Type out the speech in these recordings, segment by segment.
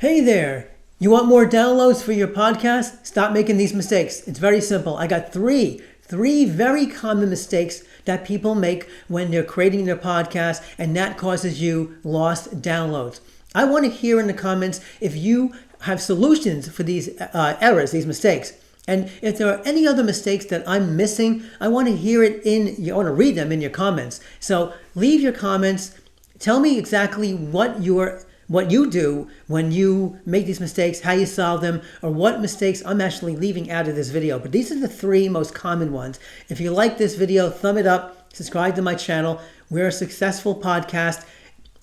Hey there! You want more downloads for your podcast? Stop making these mistakes. It's very simple. I got three very common mistakes that people make when they're creating their podcast, and that causes you lost downloads. I want to hear in the comments if you have solutions for these errors, these mistakes. And if there are any other mistakes that I'm missing, I want to hear it I want to read them in your comments. So leave your comments. Tell me exactly what you do when you make these mistakes, how you solve them, or what mistakes I'm actually leaving out of this video. But these are the three most common ones. If you like this video, thumb it up, subscribe to my channel. We're a successful podcast,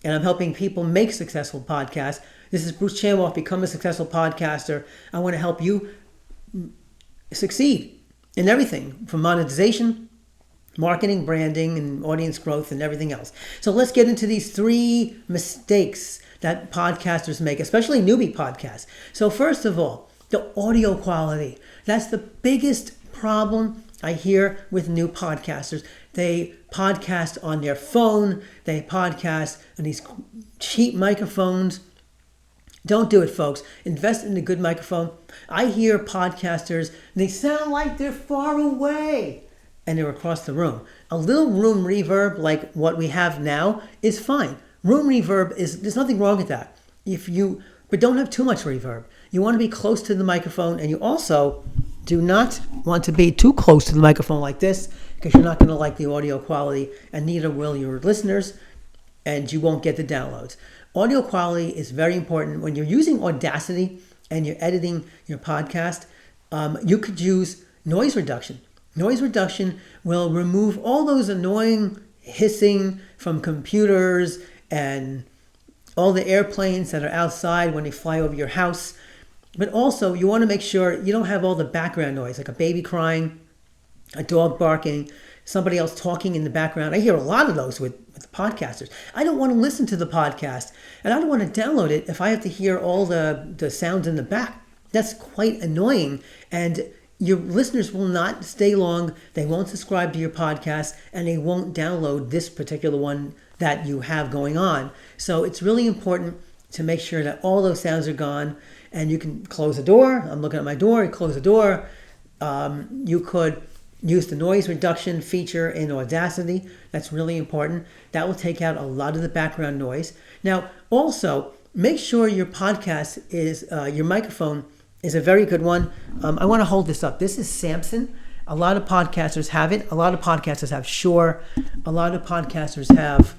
and I'm helping people make successful podcasts. This is Bruce Chamoff, Become a Successful Podcaster. I want to help you succeed in everything from monetization, marketing, branding, and audience growth, and everything else. So let's get into these three mistakes that podcasters make, especially newbie podcasts. So first of all, the audio quality. That's the biggest problem I hear with new podcasters. They podcast on their phone. They podcast on these cheap microphones. Don't do it, folks. Invest in a good microphone. I hear podcasters, they sound like they're far away and they're across the room. A little room reverb like what we have now is fine. Room reverb there's nothing wrong with that. But don't have too much reverb. You want to be close to the microphone, and you also do not want to be too close to the microphone like this, because you're not going to like the audio quality, and neither will your listeners, and you won't get the downloads. Audio quality is very important. When you're using Audacity and you're editing your podcast, you could use noise reduction. Noise reduction will remove all those annoying hissing from computers and all the airplanes that are outside when they fly over your house. But also, you want to make sure you don't have all the background noise, like a baby crying, a dog barking, somebody else talking in the background. I hear a lot of those with podcasters. I don't want to listen to the podcast, and I don't want to download it if I have to hear all the sounds in the back. That's quite annoying, and your listeners will not stay long. They won't subscribe to your podcast, and they won't download this particular one that you have going on. So it's really important to make sure that all those sounds are gone, and you can close the door. I'm looking at my door. You close the door. You could use the noise reduction feature in Audacity. That's really important. That will take out a lot of the background noise. Now, also, make sure your podcast is, your microphone is a very good one. I want to hold this up. This is Samson. A lot of podcasters have it. A lot of podcasters have Shure. A lot of podcasters have,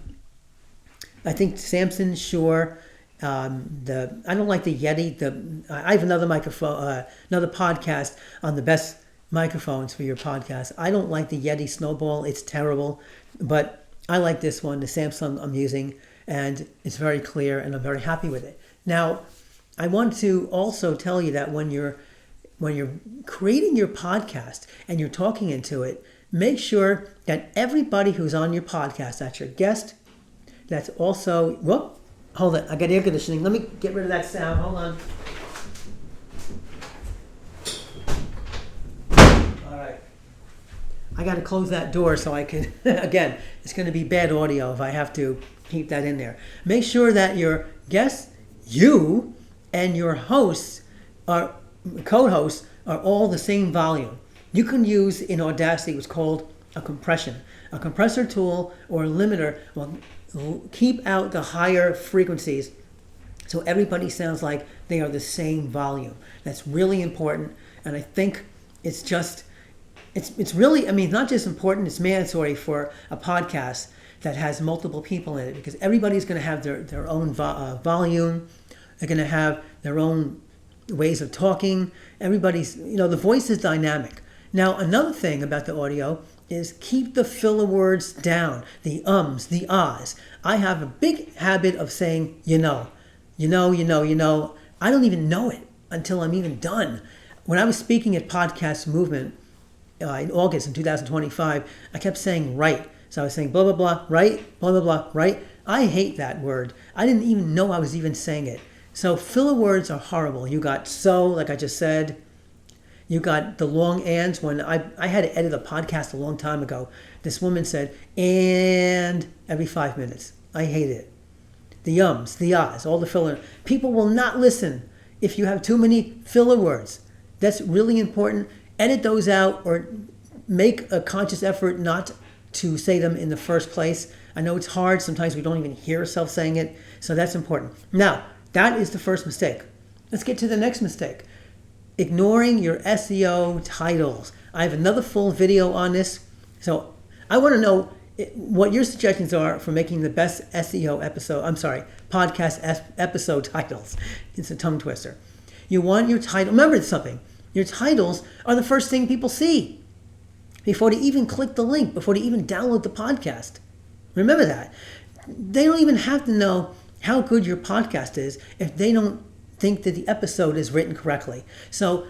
I think, Samson, Shure. I don't like the Yeti. I have another microphone, another podcast on the best microphones for your podcast. I don't like the Yeti Snowball. It's terrible. But I like this one, the Samsung I'm using, and it's very clear, and I'm very happy with it. Now, I want to also tell you that when you're creating your podcast and you're talking into it, make sure that everybody who's on your podcast, that's your guest, that's also, whoop, hold it, I got air conditioning. Let me get rid of that sound. Hold on. All right. I got to close that door so I can, again, it's going to be bad audio if I have to keep that in there. Make sure that your guests, you, and your hosts, co-hosts, are all the same volume. You can use in Audacity what's called a compression. A compressor tool or a limiter will keep out the higher frequencies so everybody sounds like they are the same volume. That's really important, and I think it's really, I mean, it's not just important, it's mandatory for a podcast that has multiple people in it, because everybody's going to have their own volume. They're going to have their own ways of talking. Everybody's, the voice is dynamic. Now, another thing about the audio is keep the filler words down, the ums, the ahs. I have a big habit of saying, I don't even know it until I'm even done. When I was speaking at Podcast Movement in August in 2025, I kept saying right. So I was saying blah, blah, blah, right, blah, blah, blah, right. I hate that word. I didn't even know I was even saying it. So filler words are horrible. You got so, like I just said. You got the long ands. When I had to edit a podcast a long time ago, this woman said, and every 5 minutes. I hate it. the ums, the ahs, all the filler. People will not listen if you have too many filler words. That's really important. Edit those out or make a conscious effort not to say them in the first place. I know it's hard. Sometimes we don't even hear ourselves saying it. So that's important. Now, that is the first mistake. Let's get to the next mistake. Ignoring your SEO titles. I have another full video on this. So I want to know what your suggestions are for making the best podcast episode titles. It's a tongue twister. You want your title. Remember something. Your titles are the first thing people see before they even click the link, before they even download the podcast. Remember that. They don't even have to know how good your podcast is if they don't think that the episode is written correctly. So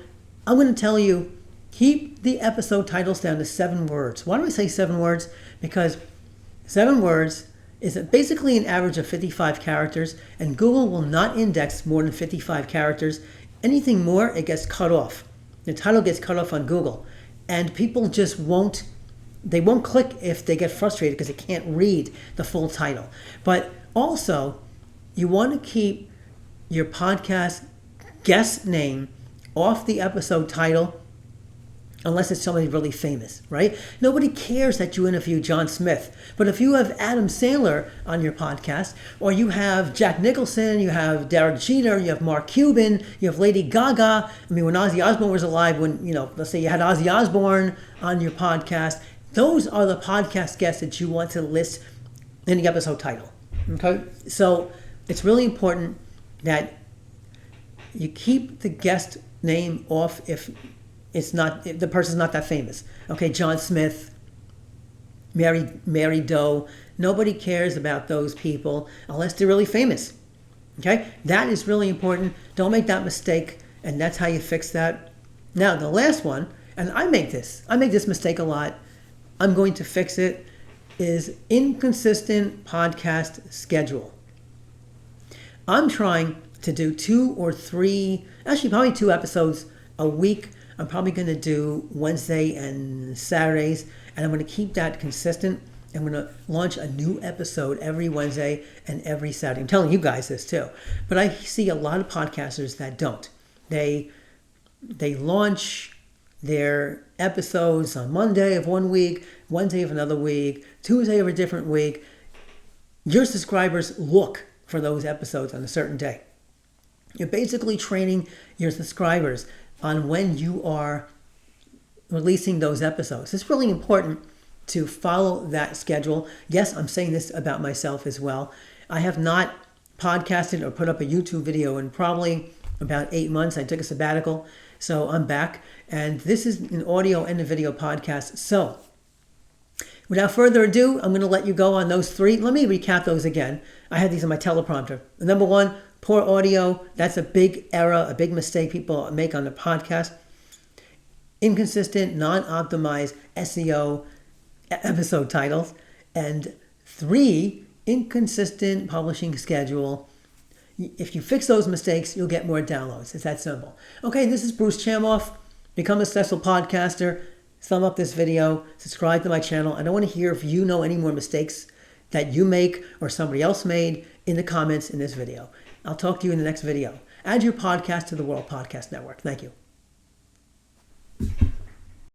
I'm going to tell you, keep the episode titles down to 7 words. Why do I say 7 words? Because 7 words is basically an average of 55 characters, and Google will not index more than 55 characters. Anything more, it gets cut off. The title gets cut off on Google, and people just won't click if they get frustrated because they can't read the full title. But also, you want to keep your podcast guest name off the episode title unless it's somebody really famous, right? Nobody cares that you interview John Smith. But if you have Adam Sandler on your podcast, or you have Jack Nicholson, you have Derek Jeter, you have Mark Cuban, you have Lady Gaga. I mean, when Ozzy Osbourne was alive, let's say you had Ozzy Osbourne on your podcast, those are the podcast guests that you want to list in the episode title, okay? So it's really important that you keep the guest name off if the person's not that famous. Okay, John Smith, Mary Doe. Nobody cares about those people unless they're really famous. Okay, that is really important. Don't make that mistake, and that's how you fix that. Now, the last one, and I make this mistake a lot. I'm going to fix it, is inconsistent podcast schedule. I'm trying to do 2 or 3, actually probably 2 episodes a week. I'm probably going to do Wednesday and Saturdays, and I'm going to keep that consistent. I'm going to launch a new episode every Wednesday and every Saturday. I'm telling you guys this too. But I see a lot of podcasters that don't. They launch their episodes on Monday of one week, Wednesday of another week, Tuesday of a different week. Your subscribers look for those episodes on a certain day. You're basically training your subscribers on when you are releasing those episodes. It's really important to follow that schedule. Yes, I'm saying this about myself as well. I have not podcasted or put up a YouTube video in probably about 8 months. I took a sabbatical, so I'm back. And this is an audio and a video podcast. So without further ado, I'm going to let you go on those 3. Let me recap those again. I had these on my teleprompter. Number 1, poor audio. That's a big error, a big mistake people make on the podcast. Inconsistent, non-optimized SEO episode titles. And 3, inconsistent publishing schedule. If you fix those mistakes, you'll get more downloads. It's that simple. Okay, this is Bruce Chamoff. Become a successful podcaster. Thumb up this video. Subscribe to my channel. I don't want to hear if you know any more mistakes that you make or somebody else made in the comments in this video. I'll talk to you in the next video. Add your podcast to the World Podcast Network. Thank you.